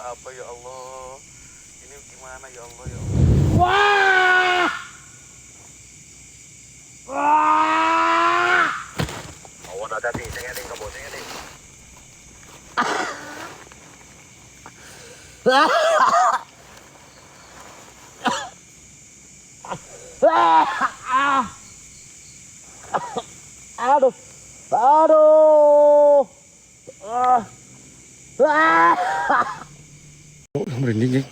Apa ya Allah? Ini gimana ya Allah ya Allah? Wah! Wah! Awan hati-hati, sengaja kamu, sengaja. Aduh. Aduh. Merinding, geng.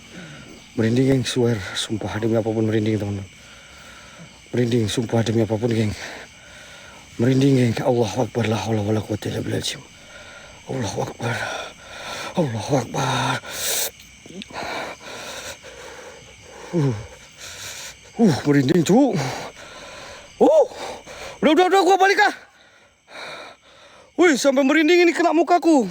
Merinding, geng. Swear, sumpah demi apapun merinding, teman-teman. Merinding, sumpah demi apapun, geng. Merinding, geng. Allahu Akbar, la haula wala quwwata illa billah. Allahu Akbar. Allahu Akbar. Merinding, cu. Udah, gua balik ah. Wih, sampai merinding ini kena mukaku.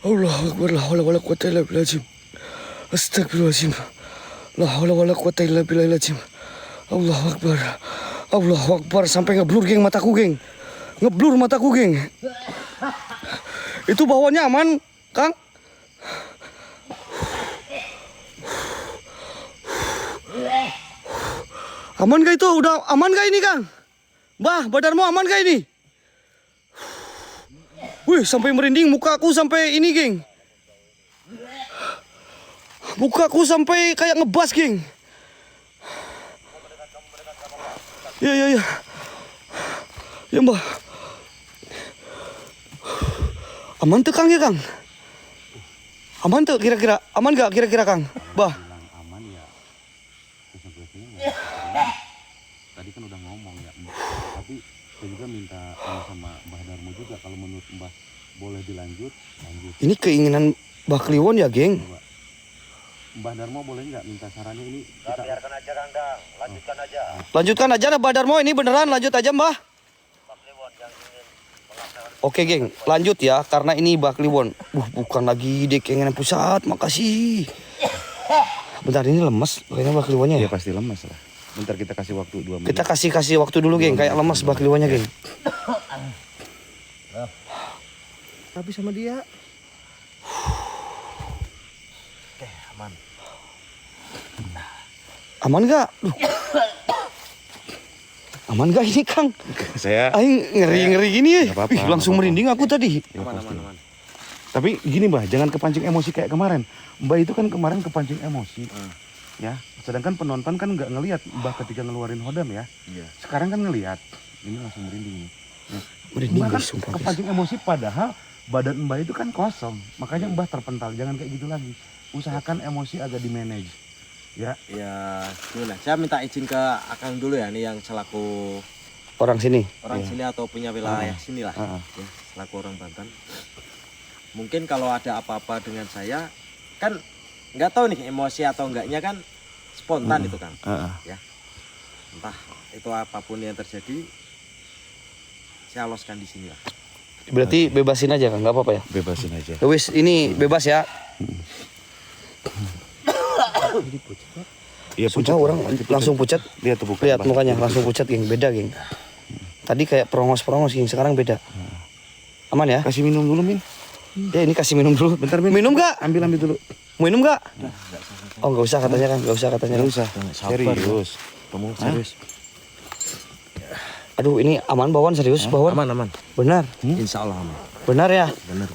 Allahu Akbar, la haula wala quwwata illa billah. Astagfirullahaladzim. La haula wala quwwata illa billah. Allahu Akbar. Allahu Akbar, sampai ngeblur, geng, mataku, geng. Ngeblur mataku, geng. Itu bawahnya aman, Kang? Aman gak itu? Udah aman gak ini, Kang? Bah, badanmu aman gak ini? Wih, sampai merinding mukaku sampai ini, geng. Mukaku sampai kayak ngebas, geng. Ya. Ya, Mbah. Aman tuh, Kang, ya, Kang? Aman tuh kira-kira? Aman gak kira-kira, Kang? Bah. Aman ya. Tadi kan udah ngomong ya, tapi saya juga minta sama Mbah Darmo juga, kalau menurut Mbah boleh lanjut. Ini keinginan Mbah Kliwon ya, geng? Mbah Darmo boleh nggak minta sarannya ini? Kita biarkan aja, Kang Dang. Lanjutkan aja. Lanjutkan aja, Mbah Darmo, ini beneran lanjut aja, Mbah. Pak Kliwon yang ingin melaksanakan. Oke, geng, lanjut ya, karena ini Mbah Kliwon. Bukan lagi dek yang pusat, makasih. Bentar, ini lemes, kayaknya Mbah Kliwonnya Ya ya. pasti lemas lah. Bentar kita kasih waktu 2 menit. Kita kasih waktu dulu, geng, kayak lemes Mbah Kliwonnya, geng. Tapi sama dia. Oke, aman. Aman gak? Aman gak ini, Kang? Saya Aing ngeri gini ya. Nggak apa-apa, Wih, langsung nggak merinding aku tadi. ya, Aman, pasti. aman. Tapi gini Mbah, jangan kepancing emosi kayak kemarin. Mbah itu kan kemarin kepancing emosi. Ya, sedangkan penonton kan nggak ngelihat Mbah ketika ngeluarin hodam ya. Iya. Sekarang kan ngelihat. Ini langsung merinding nih. Ya. Merinding, Mbah kan guys, sumpah, guys. kepancing emosi padahal badan Mbah itu kan kosong. Makanya Mbah terpental. Jangan kayak gitu lagi. Usahakan emosi agak di manage. Ya. Ya, dulu lah. Saya minta izin ke Akang dulu ya, nih yang selaku Orang sini. orang Iya. sini atau punya wilayah sini lah. Ya, selaku orang Banten. Mungkin kalau ada apa-apa dengan saya, kan nggak tahu nih emosi atau enggaknya kan spontan itu Kang. Ya, entah itu apapun yang terjadi, saya loskan di sini lah. Berarti bebasin aja, Kang, nggak apa-apa ya? Bebasin aja. Ya wis, ini bebas ya. Iya, Sumpah orang langsung pucat. Lihat tuh Lihat mukanya langsung pucat, geng. Beda, geng. Tadi kayak perongos, geng. Sekarang beda. Aman ya? Kasih minum dulu, Min. Ya, ini kasih minum dulu. Bentar, Min. Minum gak? Ambil dulu. Minum gak? Oh, nggak usah katanya, Kang. Nggak usah katanya. Nggak usah. Sabar, Serius. Kamu serius? Aduh, ini aman bawaan, serius bawaan. Aman. Benar. Insya Allah aman. Benar ya? Benar.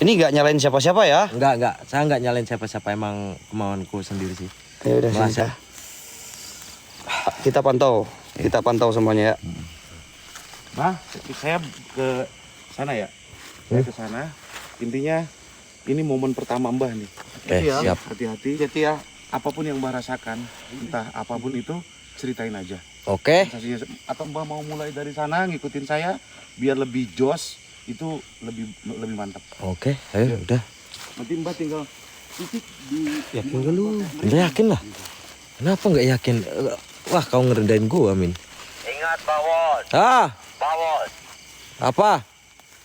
Ini nggak nyalain siapa-siapa ya? Enggak. Saya enggak nyalain siapa-siapa, emang kemauanku sendiri sih. Ya udah, sini, Merasa. Kang. Kita pantau semuanya ya. Nah, saya ke sana ya. Saya ke sana. Intinya ini momen pertama Mbah nih. Siap. Hati-hati. Jadi ya, apapun yang Mbah rasakan, entah apapun itu, ceritain aja. Oke. Sensasinya, atau Mbah mau mulai dari sana ngikutin saya biar lebih jos, itu lebih mantap. Oke, ayo udah. Nanti Mbah tinggal titik di Yakin gak lu? Udah yakin lah. Kenapa nggak yakin? Wah, kau ngerendahin gua, Min. Ingat, Bawon. Bawon. Apa?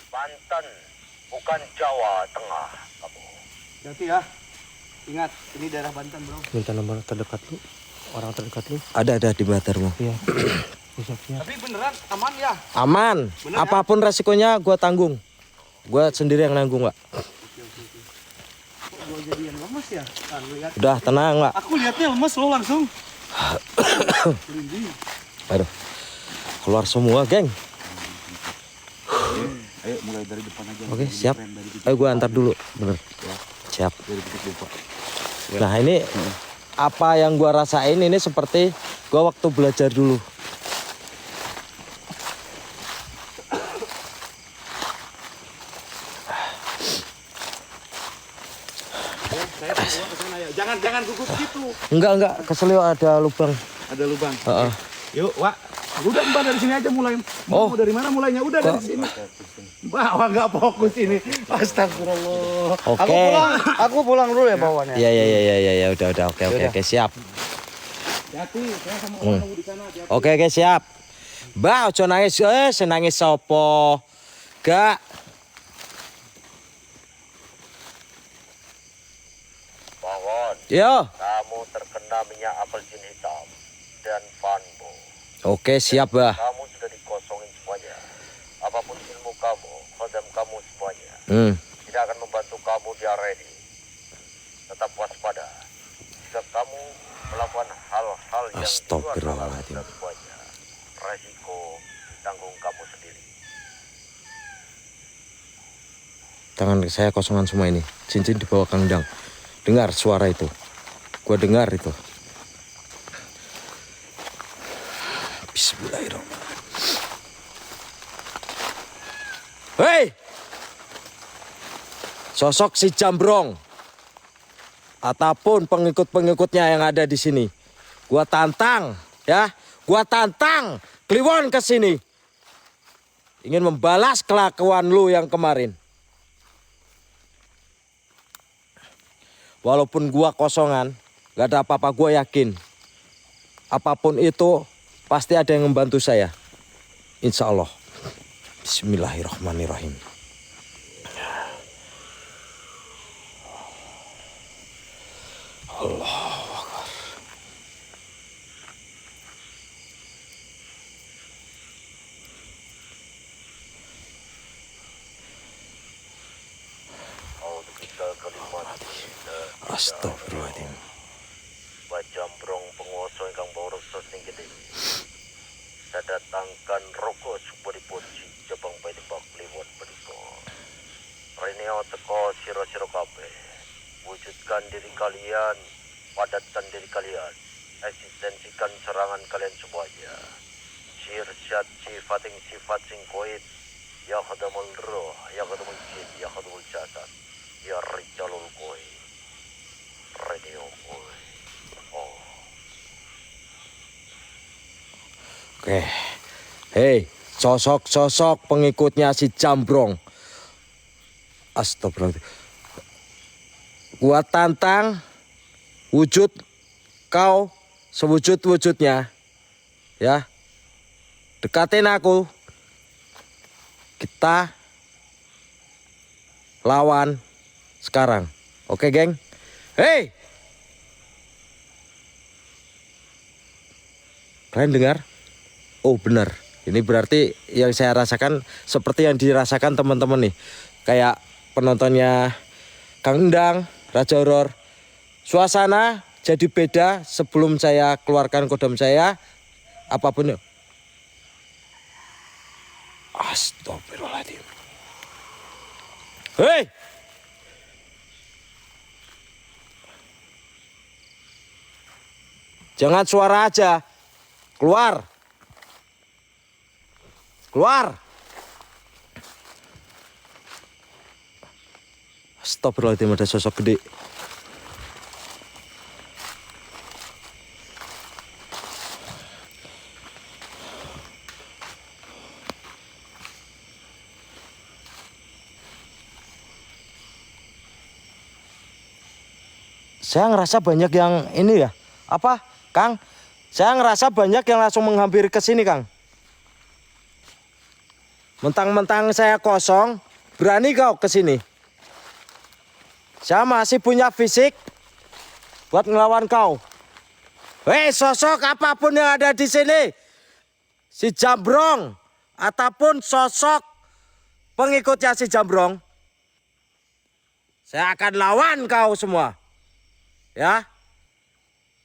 Banten, bukan Jawa Tengah. Kamu. Hati ya. Ingat, ini daerah Banten, Bro. Minta nomor terdekat lu. Orang terdekat lu. Ada di Batarmu. Iya. Tapi beneran aman ya? Aman. Bener, ya? Apapun resikonya gua tanggung. Gua sendiri yang nanggung, Pak. Gua jadi yang lemes ya? Kan, lihat. Udah tenang, Pak. Aku lihatnya lemes lo langsung. Aduh. Keluar semua, geng. Ayo mulai dari depan aja. Oke, siap. Ayo gua antar dulu. Bener. Siap. Nah, ini apa yang gua rasain ini seperti gua waktu belajar dulu. Jangan gugup gitu. Enggak, keselio ada lubang. Ada lubang. Heeh. Yuk, Wak. Udah Mbak dari sini aja mulai. Mau dari mana mulainya? Udah dari sini. Mbak, Wak nggak fokus ini. Astagfirullah. Oke. Aku pulang dulu ya bawaannya. Iya, udah. Oke, siap. Hati, saya sama orang nunggu di sana. Oke, siap. Mbak, ojo nangis, senangis sopo. Gak. Bawon, Yo. kamu terkena minyak apel jin hitam dan fanbo. Oke, siap, Bah. Kamu sudah dikosongin semuanya. Apapun ilmu kamu, khodam kamu semuanya. Tidak akan membantu kamu di area ini. Tetap waspada. Jika kamu melakukan hal-hal yang Astagfirullahaladzim. semuanya, resiko tanggung kamu sendiri. Tangan saya kosongan semua ini. Cincin di bawah Kang Dang. Dengar suara itu. Gua dengar itu. Bismillahirrahmanirrahim. Hei! Sosok si Jambrong ataupun pengikut-pengikutnya yang ada di sini. Gua tantang, ya. Gua tantang Kliwon ke sini. Ingin membalas kelakuan lu yang kemarin. Walaupun gua kosongan, gak ada apa-apa, gua yakin. Apapun itu, pasti ada yang membantu saya. Insya Allah. Bismillahirrahmanirrahim. Allahu Akbar. Astagfirullahaladzim. Bajambrong penguasa ingkang bawra sing gede. Sadatangkan roko supodipun si Jepang Paidebak Kliwon menika. Reneo teko sira-sira kabeh. Wujudkan diri kalian, padatkan diri kalian. Eksistensikan serangan kalian semuanya. Sirsyat sifating sifat sing koit. Ya khadamul roh, ya khadamul jin, ya khadamul jasad. Ya rijalul koi. Radio koi. Oh. Oke. Hei, sosok-sosok pengikutnya si Jambrong. Astagfirullahaladzim. Gua tantang wujud kau sewujud-wujudnya. Ya. Dekatin aku. Kita lawan sekarang. Oke, geng? Hei! Kalian dengar? Oh, benar. Ini berarti yang saya rasakan seperti yang dirasakan teman-teman nih. Kayak penontonnya Kang Endang, Raja Horor. Suasana jadi beda sebelum saya keluarkan kodam saya. Apapun. Astagfirullahaladzim. Hei! Jangan suara aja. Keluar. Keluar. Astagfirullahaladzim, ada sosok gede. Saya ngerasa banyak yang ini ya. Apa, Kang? Saya ngerasa banyak yang langsung menghampiri ke sini, Kang. Mentang-mentang saya kosong, berani kau ke sini. Saya masih punya fisik buat ngelawan kau. Hei, sosok apapun yang ada di sini. Si Jambrong ataupun sosok pengikutnya si Jambrong, saya akan lawan kau semua. Ya.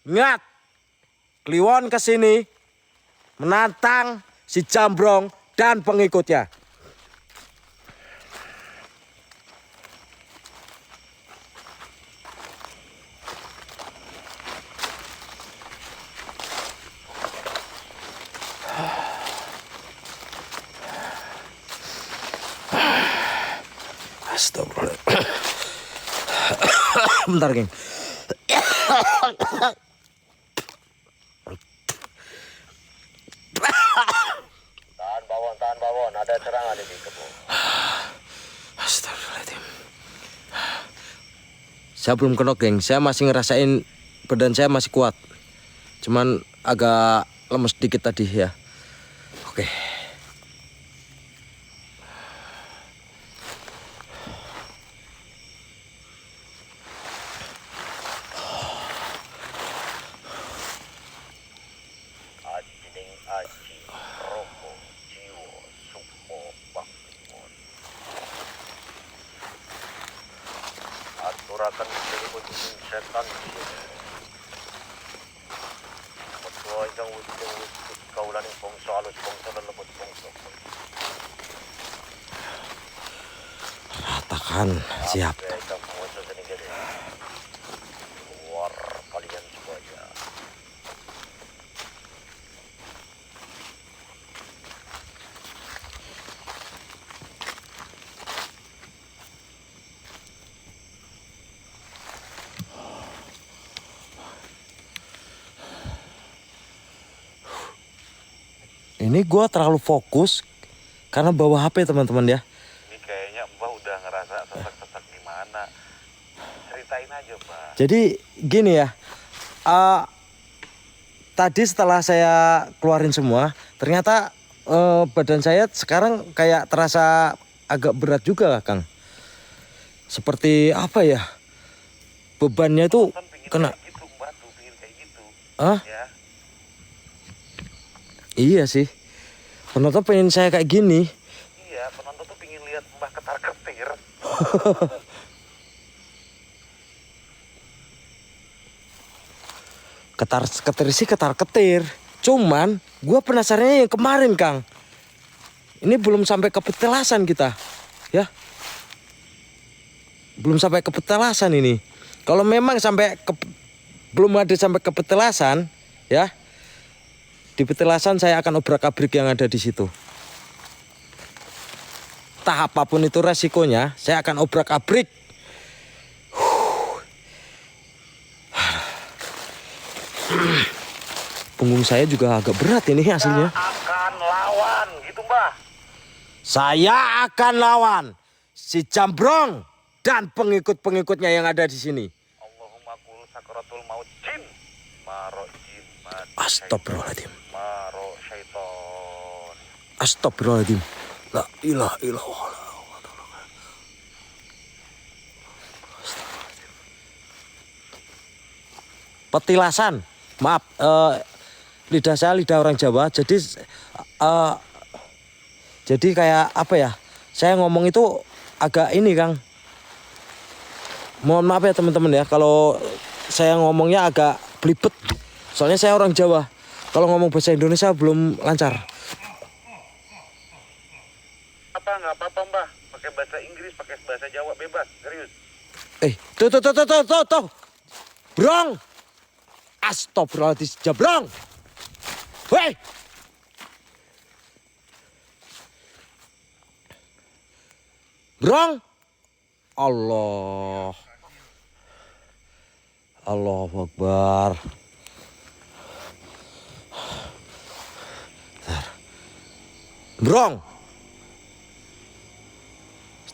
Ingat, Kliwon kesini menantang si Jambrong dan pengikutnya. Astagfirullah. Bentar, geng. Tahan bawon, ada serangan di kebun. Astagfirullahaladzim. Saya belum kena, geng. Saya masih ngerasain badan saya masih kuat. Cuman agak lemes dikit tadi ya. Oke. Ajining aji, roko, jiwo, supo, baklimon. Aturakan diri wujudin setan sini. Betua ingkang wujudin wujud kaulaning bangsa alus bangsa lelebut bangsa. Ratakan, siap. Ingkang penguasa seni gede. Keluar kalian semuanya. Ini gua terlalu fokus karena bawa HP, teman-teman ya. Ini kayaknya Mbah udah ngerasa sesak-sesak gimana. Ceritain aja, Mbah. Jadi gini ya. Tadi setelah saya keluarin semua, ternyata badan saya sekarang kayak terasa agak berat juga, Kang. Seperti apa ya? Bebannya itu kena. Gitu, Mbah tuh pingin kayak gitu. Hah? Ya. Iya sih. Penonton pengen saya kayak gini. Iya, penonton tuh pingin lihat Mbah ketar-ketir. Ketar-ketir sih ketar-ketir. Cuman gue penasarannya yang kemarin, Kang. Ini belum sampai ke petilasan kita. Ya. Belum sampai ke petilasan ini. Kalau memang belum ada sampai ke petilasan, ya. Di petilasan saya akan obrak-abrik yang ada di situ. Entah apapun itu resikonya, saya akan obrak-abrik. Punggung saya juga agak berat ini hasilnya. Akan lawan gitu, Mbah. Saya akan lawan si Jambrong dan pengikut-pengikutnya yang ada di sini. Allahumma kul sakaratul maut jin. Maro jin. Astagfirullahaladzim. Maro syaiton. Astagfirullahaladzim. La ilaha illallah. Petilasan. Maaf, lidah saya lidah orang Jawa. Jadi kayak apa ya? Saya ngomong itu agak ini, Kang. Mohon maaf ya teman-teman ya, kalau saya ngomongnya agak belibet. Soalnya saya orang Jawa. Kalau ngomong bahasa Indonesia belum lancar. Nggak apa-apa, Mbah. Pakai bahasa Inggris, pakai bahasa Jawa bebas, serius. Tuh. Brong. Astagfirullahaladzim, Jambrong. Hei. Brong. Allah. Allahu Akbar. Brong.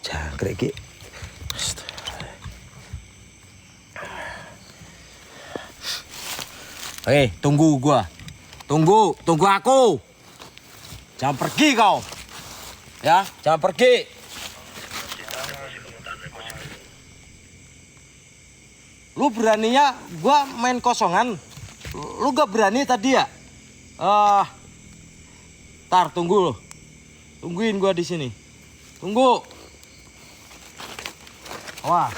Jangkrik iki. Oke, tunggu gua. Tunggu aku. Jangan pergi kau. Ya, jangan pergi. Lu beraninya gua main kosongan. Lu gak berani tadi ya? Tar, tunggu lo. Tungguin gua di sini. Tunggu. Awas.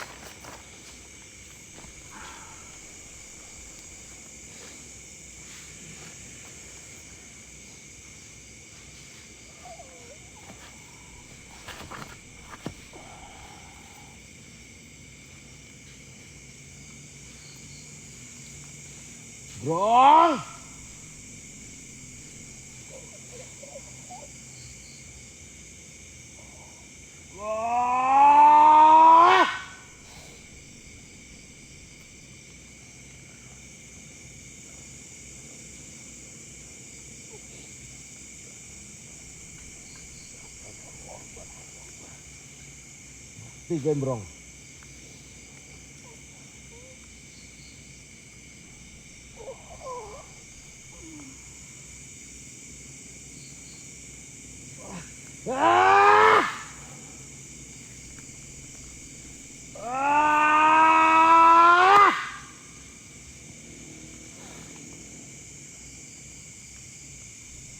Bro. Gembrong.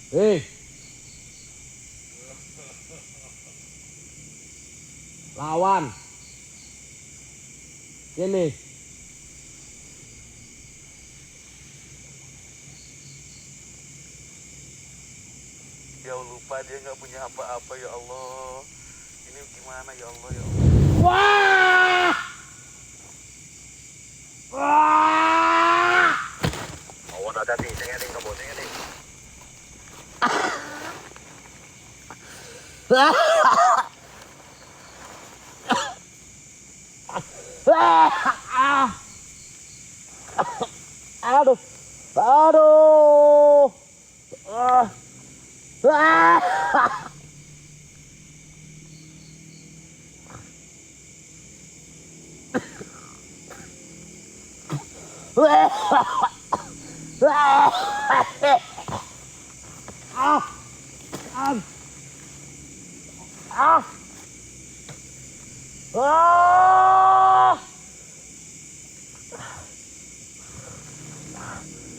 Hei. Lawan. Sini. Ya lupa dia nggak punya apa-apa ya Allah. Ini gimana ya Allah ya Allah. Wah! Wah! Awan hati-hati, cengeling kamu, cengeling. Aduh. Aduh.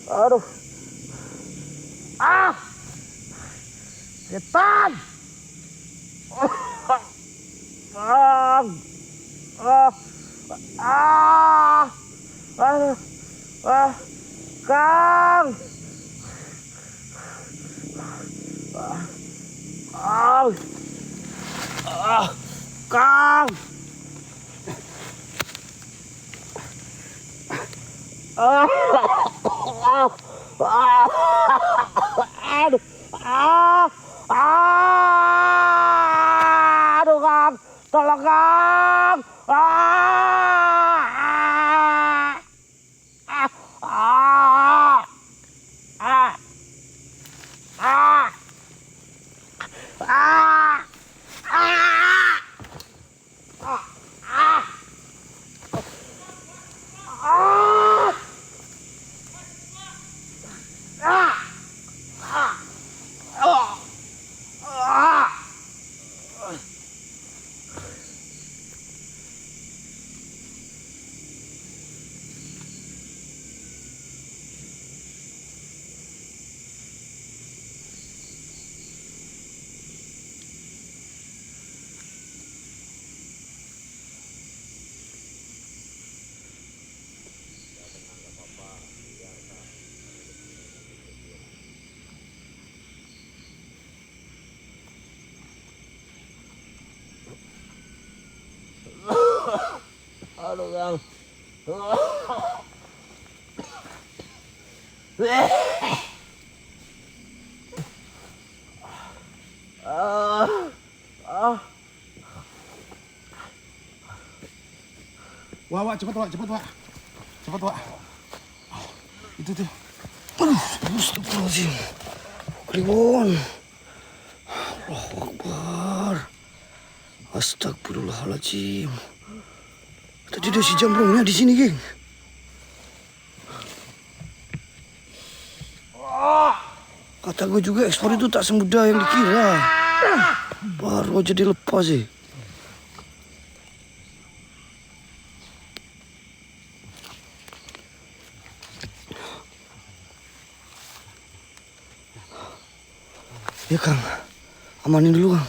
Aduh. Setan. Kang. Aduh. Kang. Kang. Aduh. Aduh, Kang. Tolong, Kang. Aduh, Kang. Wah, cepat, Wak. Cepat, Wak. Itu tuh. Astagfirullahaladzim. Kliwon. Allahu Akbar. Astagfirullahaladzim. Tadi ada si jambrongnya di sini, geng. Kata gue juga ekspor itu tak semudah yang dikira. Baru aja dilepas sih. Ya, Kang. Amanin dulu, Kang.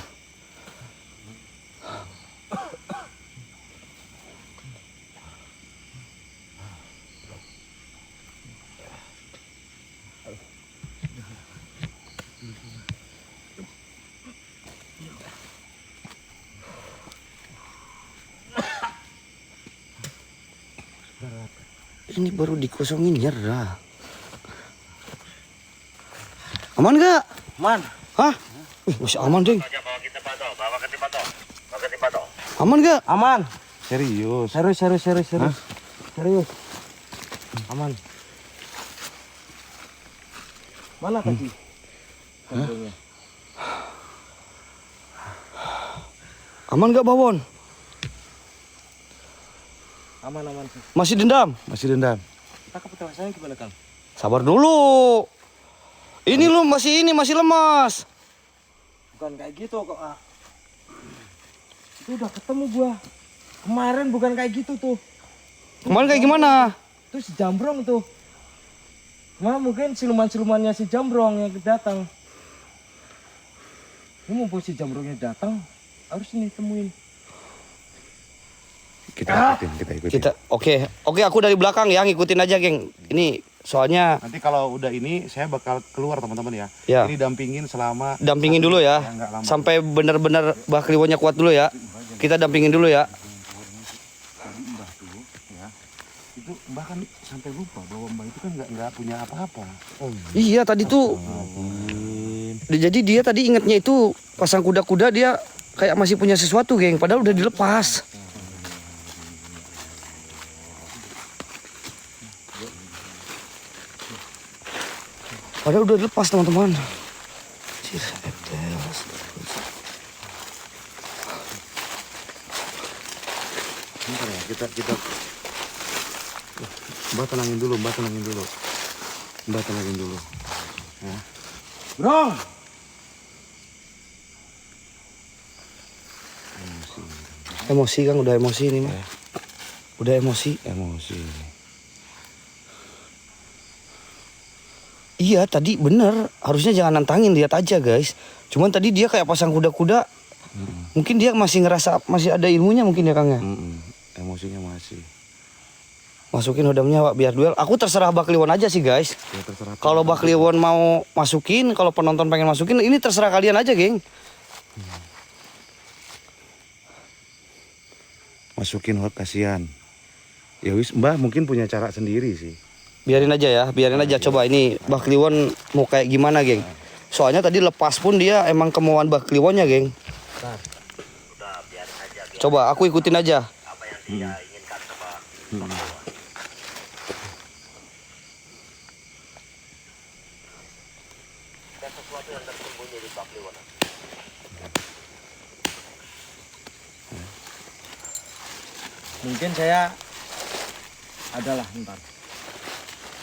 Ini baru dikosongin nyerah. Aman gak? Man. Hah? Masih aman, Ding. Bawa ke tempat toh, bawa ke tempat toh. Bawa ke tempat toh. Aman gak? Aman. Serius. Serius. Serius. Aman. Mana tadi? Kambingnya? Aman gak, Bawon? Aman sih. Masih dendam? Masih dendam. Tangkap saya gimana, Kang? Sabar dulu. Ini lu masih lemas. Bukan kayak gitu kok, ah. Itu udah ketemu gua. Kemarin bukan kayak gitu tuh. Kemarin kayak gimana? Itu si Jambrong tuh. Nah, mungkin siluman-silumannya si Jambrong yang datang. Ini mumpung si Jambrongnya datang, harus ini temuin. Kita ikutin. Oke, aku dari belakang ya, ngikutin aja, geng. Ini soalnya Nanti kalau udah ini saya bakal keluar teman-teman ya. Ya. Ini dampingin dulu ya. nggak lama. Sampai benar-benar Mbah Kliwonnya kuat dulu ya. Kita dampingin dulu ya. Itu Mbah kan sampai lupa bahwa Mbah itu kan nggak punya apa-apa. Iya, tadi tuh. Jadi dia tadi ingetnya itu pasang kuda-kuda dia kayak masih punya sesuatu, geng. Padahal udah dilepas. Padahal udah dilepas, teman-teman. Bentar ya, kita Mbah tenangin dulu. Ya. Brong! Emosi, Kang, udah emosi ini mah. Udah emosi. Iya, tadi bener. Harusnya jangan nantangin, lihat aja, guys. Cuman tadi dia kayak pasang kuda-kuda. Mungkin dia masih ngerasa masih ada ilmunya mungkin ya, Kang ya. Emosinya masih. Masukin hodamnya, Pak, biar duel. Aku terserah Mbah Kliwon aja sih, guys. Ya, terserah. Kalau Mbah Kliwon mau masukin, kalau penonton pengen masukin, ini terserah kalian aja, geng. Masukin kasihan. Ya wis, Mbah mungkin punya cara sendiri sih. Biarin aja ya, Coba ini Mbah Kliwon mau kayak gimana, geng. Soalnya tadi lepas pun dia emang kemauan Mbah Kliwonnya, geng. Udah biarin aja. Coba aku ikutin aja. Apa yang dia inginkan sama Pak. Ada sesuatu yang tersembunyi di Pak Kliwon. Mungkin saya adalah ntar.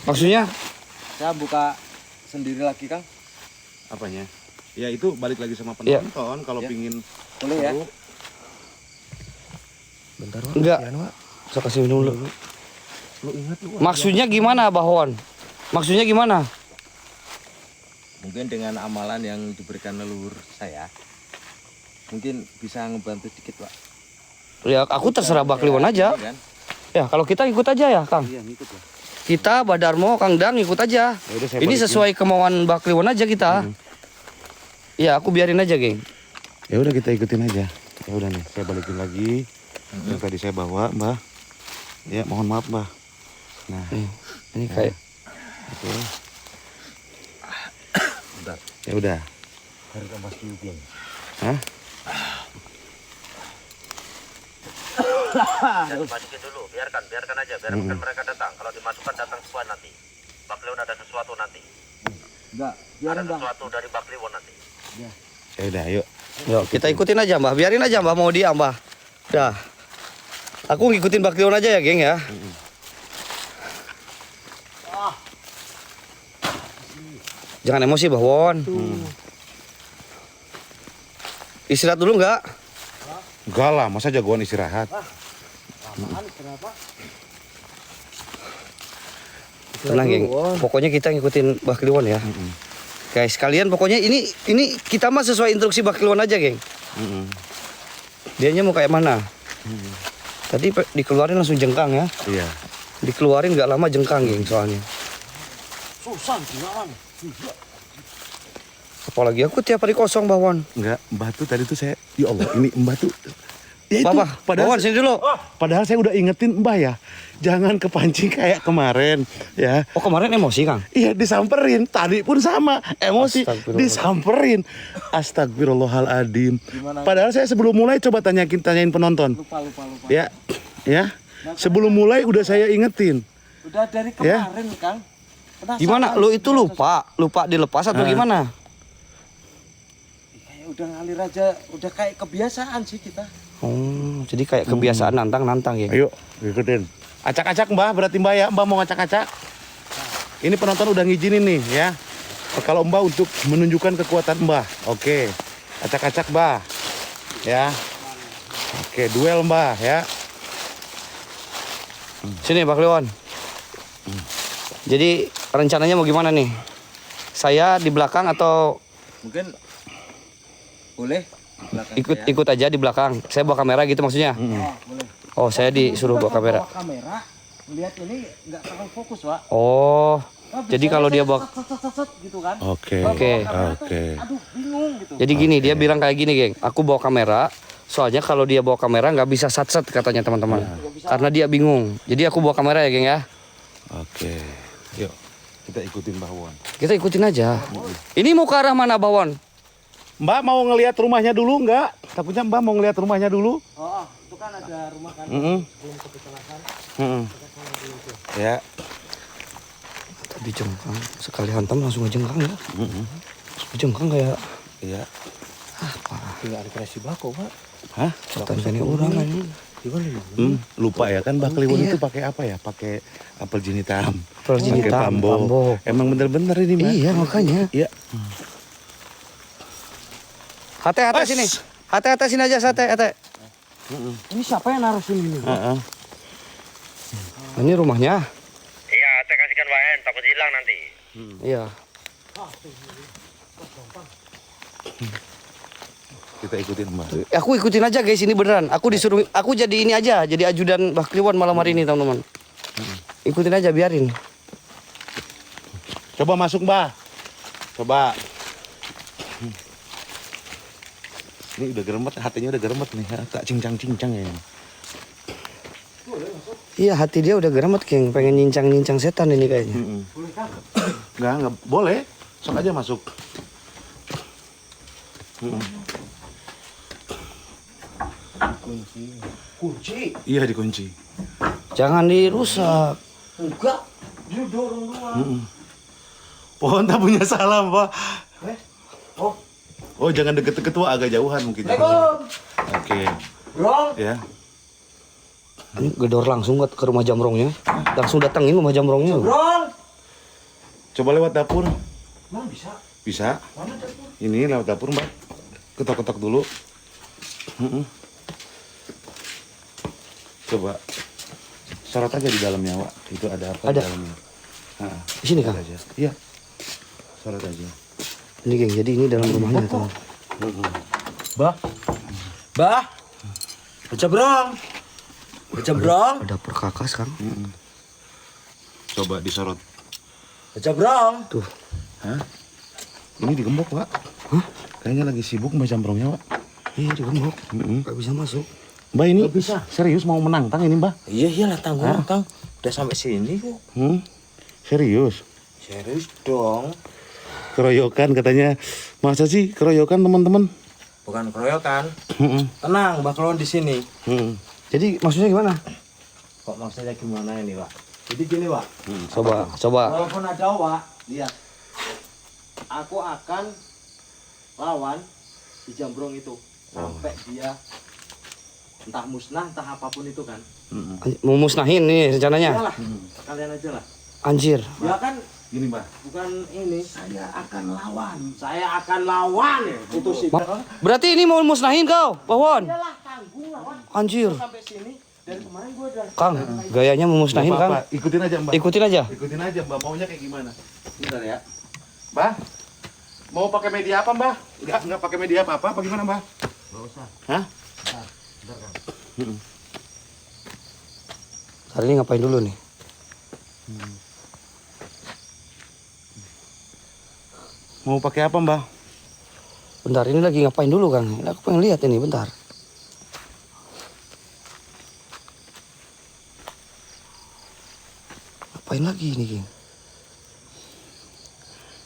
Maksudnya? Saya buka sendiri lagi, Kang. Apanya? Ya itu balik lagi sama Iya. penonton kalau Ya. pingin Boleh ya? tahu. Bentar, Wak. Enggak. Kasihan, Wak. Saya kasih minum dulu. Lu ingat lu. Maksudnya gimana, Bahwan? Maksudnya gimana? Mungkin dengan amalan yang diberikan leluhur saya, mungkin bisa ngebantu dikit, Pak. Ya aku terserah Mbah Kliwon aja. Kan? Ya kalau kita ikut aja ya, Kang. Iya, ngikut lah. Kita, Mbah Darmo, Kang Dan ikut aja. Ya udah, saya Ini balikin. sesuai kemauan Mbah Kliwon aja kita. Ya aku biarin aja, geng. Ya udah kita ikutin aja. Ya udah nih, saya balikin lagi. Yang tadi saya bawa, Mbah. Ya, mohon maaf, Mbah. Nah, Ini kayak oke. Ya udah. Hari kemas juga. Hah? Jangan masukin dulu, biarkan aja, biarkan mereka datang. Kalau dimasukkan datang semua nanti. Pak Kliwon ada sesuatu nanti. Enggak, Ada biarin, Bang. sesuatu dari Pak Kliwon nanti. Ya udah, ayo. Yuk, kita ikutin aja, Mbah. Biarin aja, Mbah, mau dia, Mbah. Udah. Aku ngikutin Mbah Kliwon aja ya, geng ya. Jangan emosi, Mbah Won. Istirahat dulu nggak? Enggak lah, masa jagoan istirahat. Tenang, geng. Pokoknya kita ngikutin Mbah Kliwon ya. Guys, kalian pokoknya ini kita mah sesuai instruksi Mbah Kliwon aja, geng. Dianya mau kayak mana? Tadi dikeluarin langsung jengkang ya. Iya. Dikeluarin nggak lama jengkang, geng, soalnya. Susah, gimana? Apalagi aku tiap hari kosong, Mbah Won. Enggak, Mbah tuh tadi tuh saya, ya Allah, ini Mbah tuh Ya itu, Bapak, Bawan sini dulu. padahal saya udah ingetin Mbah ya, jangan kepancing kayak kemarin ya. Oh kemarin emosi Kang? Iya disamperin, tadi pun sama emosi, Astagfirullah. disamperin. Astagfirullahaladzim. Padahal saya sebelum mulai coba tanyain penonton. Lupa. Ya, ya. Sebelum mulai udah saya ingetin. Udah dari Ya. kemarin, Kang. Penasaran. Gimana? Lu itu lupa dilepas atau gimana? Kayak udah ngalir aja, udah kayak kebiasaan sih kita. Oh, jadi kayak kebiasaan nantang ya. Ayo, ikutin. Acak-acak Mbah, berarti Mbah ya. Mbah mau ngacak-acak. Ini penonton udah ngizinin nih ya. Kalau Mbah untuk menunjukkan kekuatan Mbah. Oke. Acak-acak Mbah. Ya. Oke, duel Mbah ya. Sini Pak Kliwon. Jadi rencananya mau gimana nih? Saya di belakang atau Mungkin boleh belakang saya. ikut aja di belakang? Saya bawa kamera gitu maksudnya? Oh, boleh. Oh, saya disuruh bawa kamera. Bawa kamera, lihat ini nggak terlalu fokus, Pak. Oh, Nah, jadi bisa kalau aja dia bawa set, gitu kan. Oke. Bawa Oke. kamera tuh, Oke. aduh, bingung gitu. jadi gini, dia bilang kayak gini, geng. Aku bawa kamera, soalnya kalau dia bawa kamera nggak bisa sat-sat katanya teman-teman. Karena dia bingung. Jadi aku bawa kamera ya, geng ya. Oke. Yuk, kita ikutin Mbah Won. Kita ikutin aja. Ini mau ke arah mana, Bawon? Mbak mau ngelihat rumahnya dulu nggak? Takutnya Mbak mau ngelihat rumahnya dulu. Oh, itu kan ada rumah kan Mm-mm. belum kecelakaan. Mm-mm. Ya. Tadi jengkang, sekali hantam langsung ngejengkang ya. Jengkang kayak Iya. Tinggal ada kreasi bako, Pak. Hah? setan kene orang ini. Gimana nih? Lupa ya kan Mbak Kliwon Iya. itu pakai apa ya? Pakai apel jin hitam. Apel jin Pakai hitam, pambo. pambo. Emang bener-bener ini Mbak. Iya, makanya. Iya. Hati-hati As. sini. Hati-hati sini aja, hati. Ini siapa yang naruh sini nih? Heeh. Ini rumahnya. Iya, saya kasihkan wahen, takut hilang nanti. Iya. Kita ikutin Mbak. Aku ikutin aja guys, ini beneran. Aku disuruh, aku jadi ini aja, jadi ajudan Mbah Kliwon malam hari ini teman-teman. Ikutin aja, biarin. Coba masuk Mbak. Coba. Ini udah geremet, hatinya udah geremet nih. Tak cincang-cincang ya. Iya, hati dia udah geremet, geng. Pengen nyincang-nyincang setan ini kayaknya. Enggak boleh. Sok aja masuk. Kunci. Iya dikunci. Jangan dirusak. Enggak. Dia dorong doang. Pohon tak punya salam Pak. Oh, Oh jangan deket-deket Wak, agak jauhan mungkin. Assalamualaikum. Oke. Bro. Ya. Ini gedor langsung ke rumah jamrongnya. Langsung datangin rumah jamrongnya. Bro. Coba lewat dapur. Mana bisa? Bisa. Mana dapur? Ini lewat dapur Mbak. Ketok-ketok dulu. Coba. Sorot aja di dalamnya Wak. Itu ada apa Ada. di dalamnya? Nah, Di sini Kang. sorot aja. Iya. Sorot aja. Ini geng, jadi ini dalam rumahnya teman. Bah. Bah. Baca brong. Baca brong. Ada perkakas Kang. Coba disorot. Baca brong. Tuh. Hah? Ini digembok Wak. Hah? Kayaknya lagi sibuk Mbak Jambrongnya Wak. Iya, digembok. Gak bisa masuk. Mbak ini Nggak bisa. serius mau menantang ini Mbak? Iya iyalah tanggung Kang. Udah sampai sini kok. Serius? Serius dong. Keroyokan katanya. Masa sih keroyokan teman-teman? Bukan keroyokan. Tenang, bakalan di sini. Jadi maksudnya gimana? Kok maksudnya gimana ini, Pak? Jadi gini, Pak. Coba. Walaupun ada Wak, lihat. Aku akan lawan di Jambrong itu sampai dia entah musnah, entah apapun itu kan. Mau musnahin nih rencananya. Iyalah, kalian aja lah. Anjir. Ya kan Gini Mbak. bukan ini. Saya akan lawan. Saya akan lawan. Itu sih. Berarti ini mau musnahin kau, Bawon? Iyalah, tanggung lawan. Anjir. Sampai sini dari kemarin gua udah Kang, gayanya mau musnahin Kang. Apa-apa, ikutin aja Mbak. Ikutin aja. Ikutin aja Mbak, maunya kayak gimana? bentar ya. Mbak, mau pakai media apa Mbak? Enggak pakai media apa-apa, gimana Mbak? Enggak usah. Hah? Hari ini ngapain dulu nih? Mau pakai apa Mbak? Bentar, ini lagi ngapain dulu Kang? Aku pengen lihat ini, bentar. Ngapain lagi ini, geng?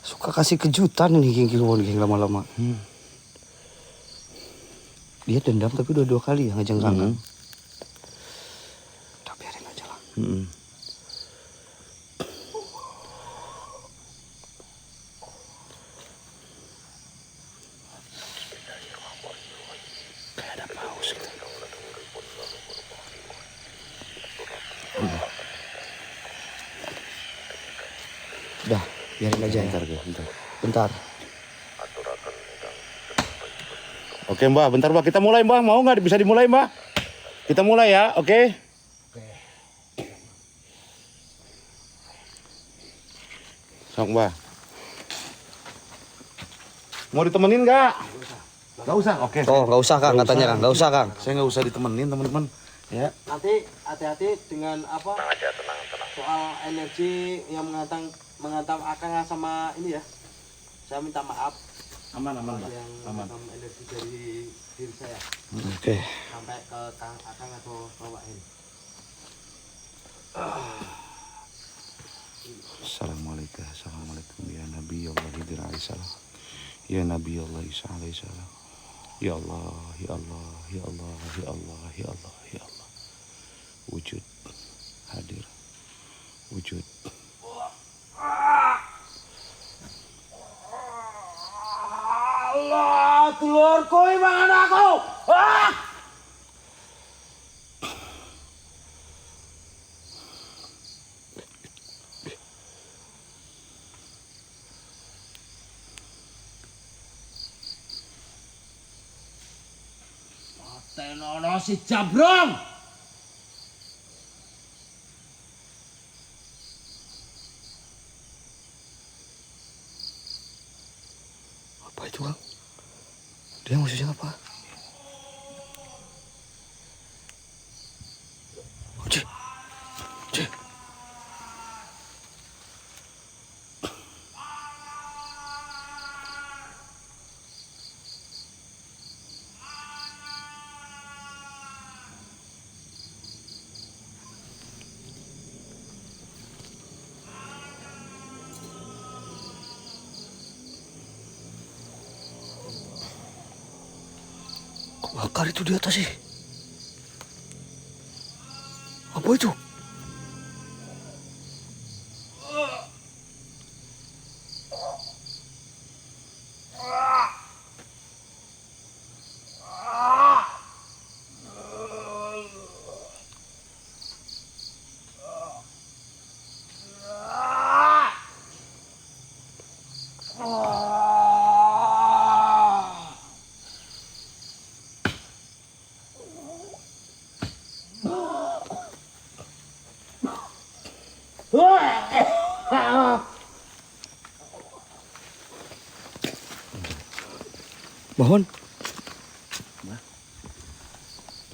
Suka kasih kejutan nih, geng Kilwon, geng, lama-lama. Dia dendam tapi udah 2 kali ya ngajeng Kakang. Udah biarin aja lah. Kayak ada paus gitu. Udah, biarin aja ya. Bentar. Oke Mbah, bentar Mbah, kita mulai Mbah, mau nggak bisa dimulai Mbah? Kita mulai ya, oke? Sok Mbah. Mau ditemenin nggak? Nggak usah, oke. Oh, nggak usah Kang, katanya Kang, nggak usah Kang. Saya nggak usah ditemenin teman-teman, ya. Nanti hati-hati dengan apa? Tenang aja, tenang. Soal energi yang menghantam Akang sama ini ya. Saya minta maaf Aman, Mbah. yang Aman. menghantam energi dari diri saya Oke. sampai ke Kang Akang atau Bapak ini. Assalamualaikum ya Nabi Allah Hidra alaihissalam. Ya Nabi Allah Isa alaihissalam. Ya Allah, ya Allah, ya Allah, ya Allah, ya Allah, ya Allah. Wujud hadir. Wujud. Allah, telurku imangan aku. Tenono si Jabrong. Apa itu Kang? Dia maksudnya apa? Cik. Cik. Kok bakar itu di atas sih? Apa itu? Bahon.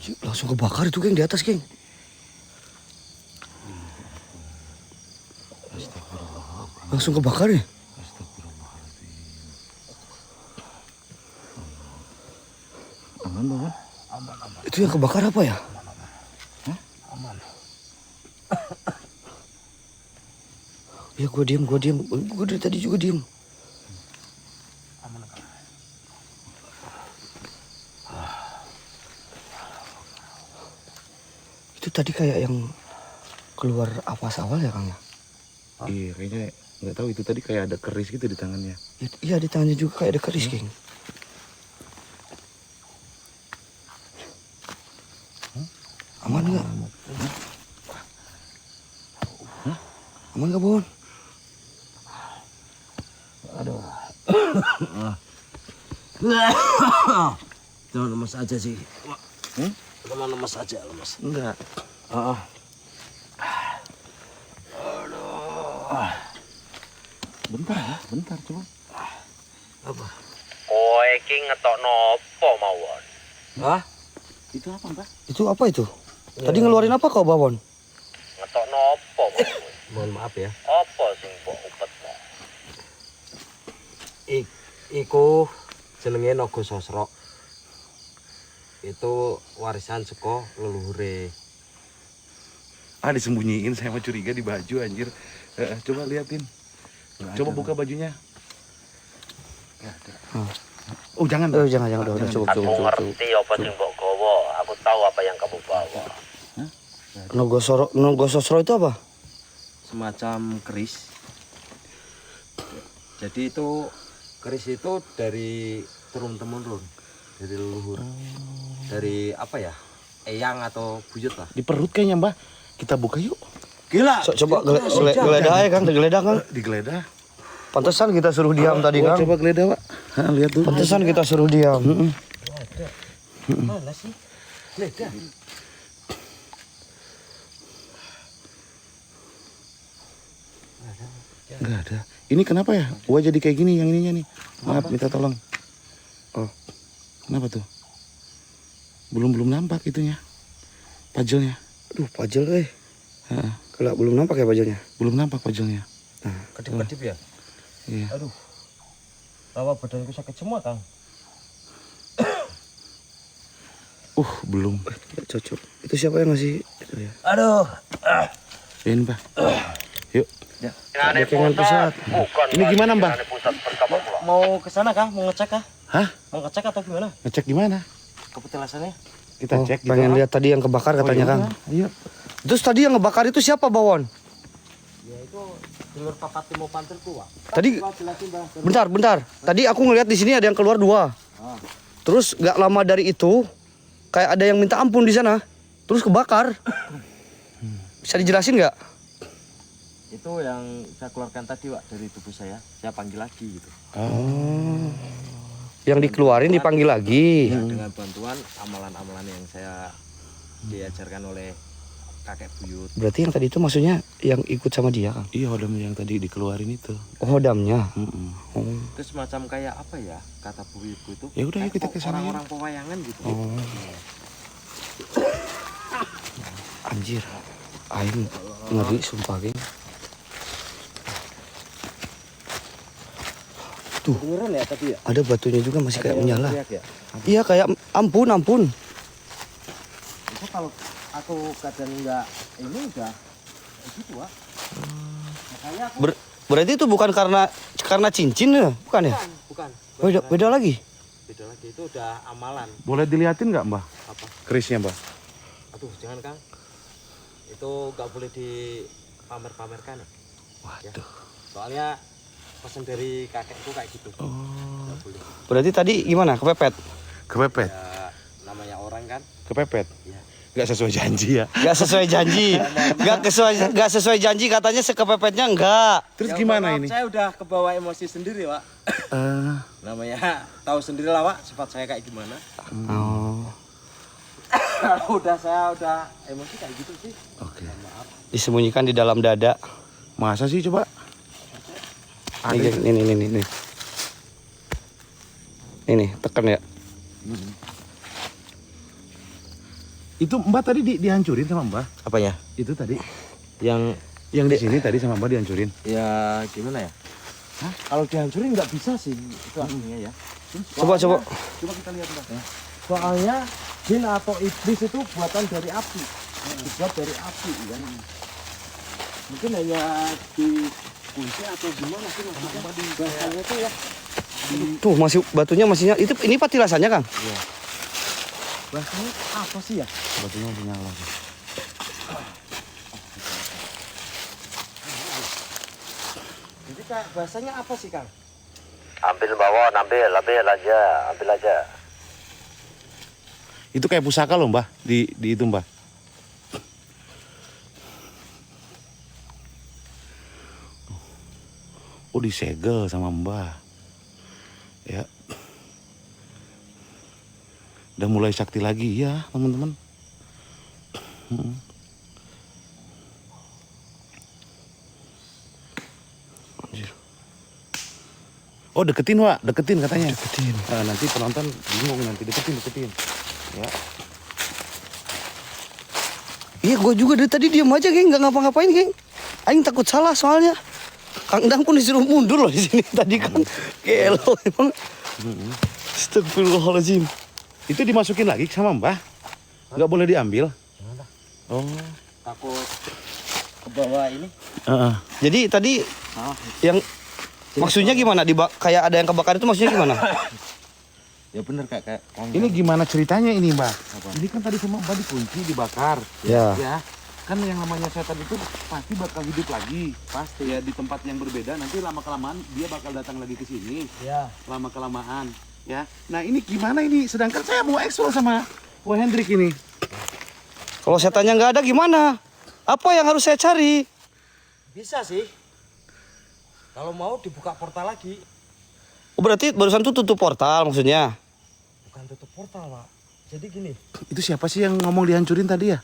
Cik, langsung kebakar itu geng di atas geng. Langsung kebakar ya? Aman, Bang. Itu yang kebakar apa ya? Ya gue diem. Gue dari tadi juga diem. Itu tadi kayak yang keluar apas awal ya Kang ya? Iya, kayaknya nggak tahu itu tadi kayak ada keris gitu di tangannya. Iya di tangannya juga kayak ada keris geng. Aman nggak? Aman nggak Bon? Cuma lemas aja sih. Cuma lemas aja, lemas. Enggak. Bentar coba. Apa? Kowe iki ngetokno apa mawon? Hah? Itu apa, Mbak? Itu apa itu? Tadi ngeluarin apa kau Babon? Ngetokno apa mawon? Mohon maaf ya. Apa sing mbok upetno? Iku jenenge Naga Sosro. Itu warisan saka leluhure. Ah, disembunyiin, saya mah curiga di baju anjir. Coba liatin. Coba buka bajunya. Oh, jangan. Oh, jangan udah cukup. Aku ngerti apa sing mbok gawa. Aku tahu apa yang kamu bawa. Nogososro itu apa? Semacam keris. Jadi itu keris itu dari turun temurun, dari leluhur, dari apa ya, eyang atau buyut lah. Di perut kayaknya Mbah. Kita buka yuk. Gila. Coba geledah aja Kang, digeledah Kang. Digeledah. Pantesan kita suruh diam tadi Kang. Coba geledah, Pak. Lihat dulu. Pantesan kita suruh diam. Mana sih? Geledah. Enggak ada. Ini kenapa ya? Gua jadi kayak gini yang ininya nih. Maaf, minta tolong. Oh. Kenapa tuh? Belum nampak itunya. Pajelnya. Aduh, pajel Kalau belum nampak ya pajelnya. Belum nampak pajelnya. Kedip-kedip ya? Iya. Aduh. Rawa badanku sakit semua, Kang. Belum. Cocok. Itu siapa yang ngasih itu ya? Aduh. Ini, Mbah. Yuk. Kekengan pusat. Ini gimana, Mbah? Mau ke sana kah? Mau ngecek kah? Hah? Mau ngecek atau gimana? Ngecek gimana? Kepetilasannya? Kita cek gitu. Pengen lihat tadi yang kebakar katanya Kang. Iya. Terus tadi yang ngebakar itu siapa Bawon? Ya itu dulur papat timo pantelku, Pak. Tadi Jelasin, Bang. bentar. Tadi aku ngeliat di sini ada yang keluar 2. Terus gak lama dari itu kayak ada yang minta ampun di sana. Terus kebakar. Bisa dijelasin nggak? Itu yang saya keluarkan tadi, Pak, dari tubuh saya. Saya panggil lagi gitu. Oh. Yang dikeluarin dipanggil lagi. Ya, dengan bantuan amalan-amalan yang saya diajarkan oleh kakek buyut. Berarti yang tadi itu maksudnya yang ikut sama dia Kang? Iya, hodam yang tadi dikeluarin itu. Oh, hodamnya. Oh. Itu semacam kayak apa ya, kata buyutku itu. Ya udah, yuk kita ke sana. Orang-orang pewayangan gitu. Oh. Anjir. Aing ngeri sumpah, geng. Tuh. Beneran ya tadi ya? Ada batunya juga masih kayak menyala. Ya? Iya, kayak ampun. Itu kalau aku kadang enggak ini udah gitu, Pak. Makanya aku Berarti itu bukan karena cincin ya? Bukan ya? bukan. Beda lagi. Beda lagi, itu udah amalan. Boleh diliatin nggak, Mbah? Apa? Kerisnya, Mbah. Aduh, jangan, Kang. Itu nggak boleh dipamer-pamerkan ya. Waduh. Soalnya pesan dari kakekku kayak gitu. Nggak boleh. Berarti tadi gimana? Kepepet? Kepepet. Ya, namanya orang kan. Kepepet. Iya. Nggak sesuai janji ya. Gak sesuai janji. Gak sesuai janji katanya sekepepetnya enggak. Terus Ya, gimana maaf, ini? Saya udah kebawa emosi sendiri, Pak. Namanya tahu sendiri lah, Pak, sifat saya kayak gimana. Oh. Saya udah emosi kayak gitu sih. Oke. Disembunyikan di dalam dada. Masa sih coba? Ini, geng, ini. Ini, tekan ya. Itu Mbak tadi dihancurin sama Mbak? Apanya? Itu tadi. Yang Yang di sini tadi sama Mbak dihancurin. ya gimana ya? Hah? Kalau dihancurin nggak bisa sih itu aslinya ya. Coba. Coba kita lihat, Mbak. Ya. Soalnya jin atau iblis itu buatan dari api. Dibuat dari api ya. Mungkin hanya dikunci atau gimana sih maksudnya? Bahasanya itu ya. Tuh masih batunya masih itu ini patilasannya Kang. Iya. Bahasanya apa sih ya? Batunya masih nyala. Jadi kayak bahasanya apa sih, Kang? Ambil bawah, ambil aja. Itu kayak pusaka loh Mbah, di itu Mbah. Oh disegel sama Mbah. Ya. Udah mulai sakti lagi ya teman-teman. Anjir. Oh deketin Wak, deketin katanya. Deketin. Nah, nanti penonton bingung nanti deketin. Ya. Iya, gue juga dari tadi diam aja, geng, nggak ngapa-ngapain, geng. Aing takut salah soalnya. Kang Dang pun disuruh mundur loh di sini tadi kan. Gelo emang. Astagfirullahaladzim. Itu dimasukin lagi sama Mbah? Nggak boleh diambil? Oh. takut ke bawah ini. Jadi tadi Ah, yang maksudnya gimana? Kayak ada yang kebakar itu maksudnya gimana? ya bener kayak Kang. Ini gimana ceritanya ini Mbah? Apa? Ini kan tadi semua Mbah dikunci, dibakar. Ya. Ya. Kan yang namanya setan itu pasti bakal hidup lagi. Pasti ya di tempat yang berbeda, nanti lama-kelamaan dia bakal datang lagi ke sini. Ya. Lama-kelamaan. Ya. Nah ini gimana ini? Sedangkan saya mau eksplor sama Wah Hendrik ini. Kalau setannya nggak ada gimana? Apa yang harus saya cari? Bisa sih. Kalau mau dibuka portal lagi. Oh, berarti barusan tuh tutup portal maksudnya? Bukan tutup portal, Pak. Jadi gini. Itu siapa sih yang ngomong dihancurin tadi ya?